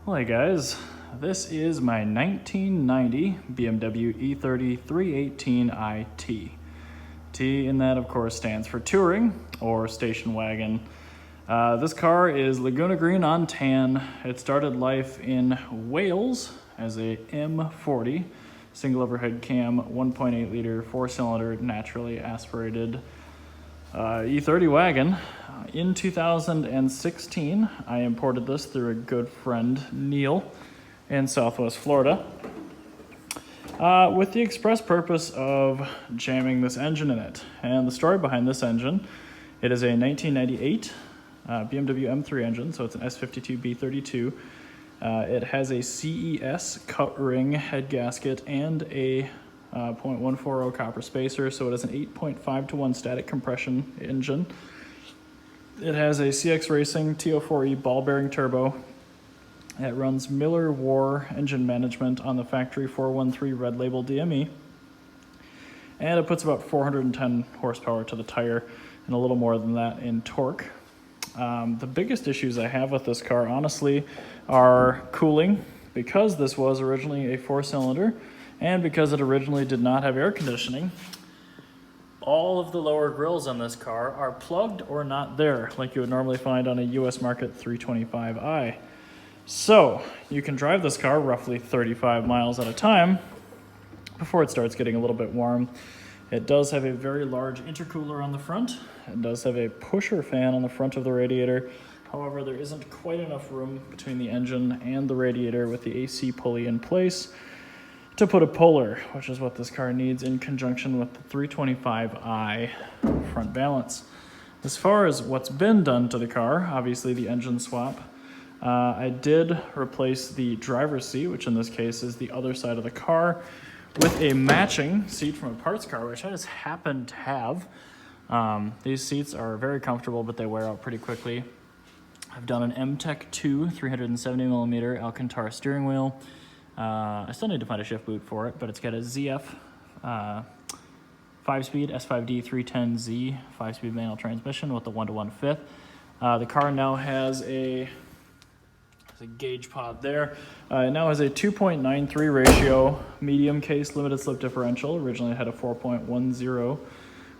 Well, hey guys, this is my 1990 BMW E30 318i T in that, of course, stands for touring or station wagon. This car is Lagunagrun on tan. It started life in Wales as a M40 single overhead cam 1.8 liter 4-cylinder naturally aspirated E30 wagon. In 2016, I imported this through a good friend, Neil, in Southwest Florida, with the express purpose of jamming this engine in it. And the story behind this engine, it is a 1998 BMW M3 engine, so it's an S52 B32. It has a CES cut ring head gasket and a .140 copper spacer, so it is an 8.5 to 1 static compression engine. It has a CX Racing TO4E ball bearing turbo. It runs Miller War engine management on the factory 413 red label DME. And it puts about 410 horsepower to the tire and a little more than that in torque. The biggest issues I have with this car, honestly, are cooling, because this was originally a 4-cylinder and because it originally did not have air conditioning. All of the lower grills on this car are plugged or not there, like you would normally find on a US market 325i. So you can drive this car roughly 35 miles at a time before it starts getting a little bit warm. It does have a very large intercooler on the front. It does have a pusher fan on the front of the radiator. However, there isn't quite enough room between the engine and the radiator with the AC pulley in place to put a puller, which is what this car needs in conjunction with the 325i front balance. As far as what's been done to the car, obviously the engine swap. I did replace the driver's seat, which in this case is the other side of the car, with a matching seat from a parts car, which I just happen to have. These seats are very comfortable, but they wear out pretty quickly. I've done an M-Tech 2 370mm Alcantara steering wheel. I still need to find a shift boot for it, but it's got a ZF 5-speed S5D 310Z 5-speed manual transmission with a 1-to-1 fifth. The car now has a gauge pod there. It now has a 2.93 ratio medium case limited slip differential. Originally it had a 4.10,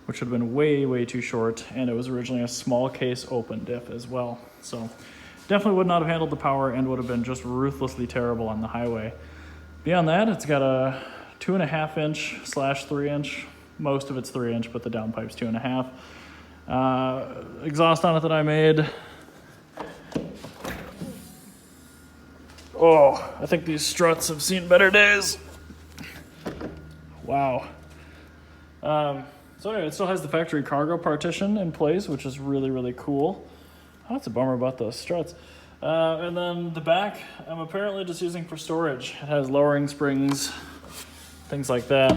which would have been way too short, and it was originally a small case open diff as well. So definitely would not have handled the power and would have been just ruthlessly terrible on the highway. Beyond that, it's got a 2.5 inch / 3 inch, most of it's 3 inch, but the downpipe's 2.5. Exhaust on it that I made. Oh, I think these struts have seen better days. Wow. So anyway, it still has the factory cargo partition in place, which is really cool. Oh, that's a bummer about those struts. And then the back, I'm apparently just using for storage. It has lowering springs, things like that,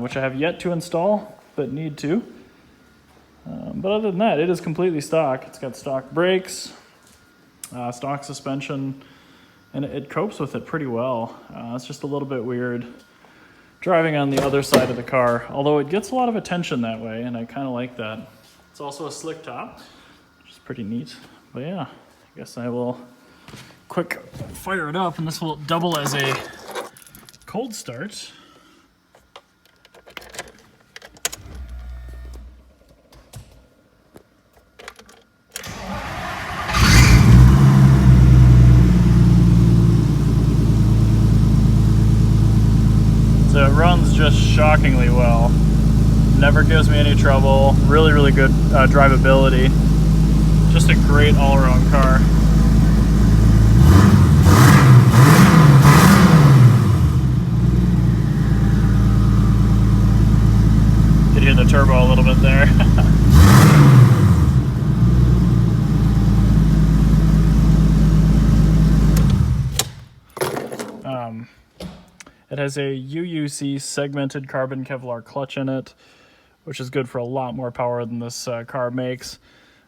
which I have yet to install, but need to. But other than that, it is completely stock. It's got stock brakes, stock suspension, and it copes with it pretty well. It's just a little bit weird driving on the other side of the car, although it gets a lot of attention that way, and I kind of like that. It's also a slick top, which is pretty neat. But yeah, I guess I will quick fire it up, and this will double as a cold start. So it runs just shockingly well. Never gives me any trouble. Really good drivability. Just a great all-around car. Could hear the turbo a little bit there. It has a UUC segmented carbon Kevlar clutch in it, which is good for a lot more power than this car makes.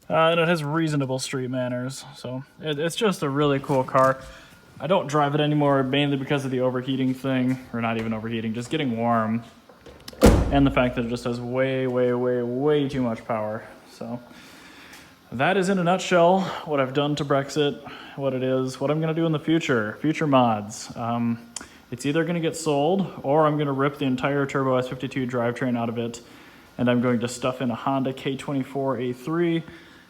And it has reasonable street manners, so it's just a really cool car. I don't drive it anymore mainly because of the overheating thing, or not even overheating, just getting warm. And the fact that it just has way too much power. So that is in a nutshell what I've done to Brexit, what it is, what I'm going to do in the future mods. It's either going to get sold or I'm going to rip the entire turbo S52 drivetrain out of it, and I'm going to stuff in a Honda K24 A3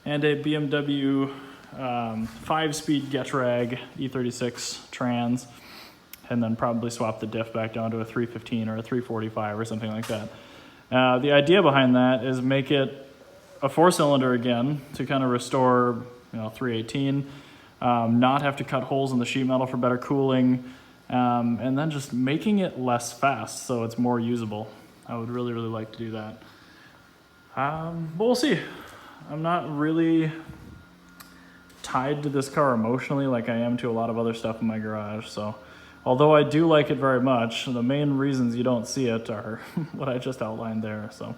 and a BMW 5-speed Getrag E36 trans, and then probably swap the diff back down to a 315 or a 345 or something like that. The idea behind that is make it a 4-cylinder again to kind of restore, 318, not have to cut holes in the sheet metal for better cooling, and then just making it less fast so it's more usable. I would really, really like to do that. But we'll see. I'm not really tied to this car emotionally like I am to a lot of other stuff in my garage. So although I do like it very much, the main reasons you don't see it are what I just outlined there. So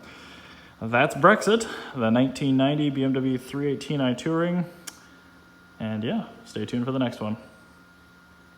that's Brexit, the 1990 BMW 318i Touring. And yeah, stay tuned for the next one.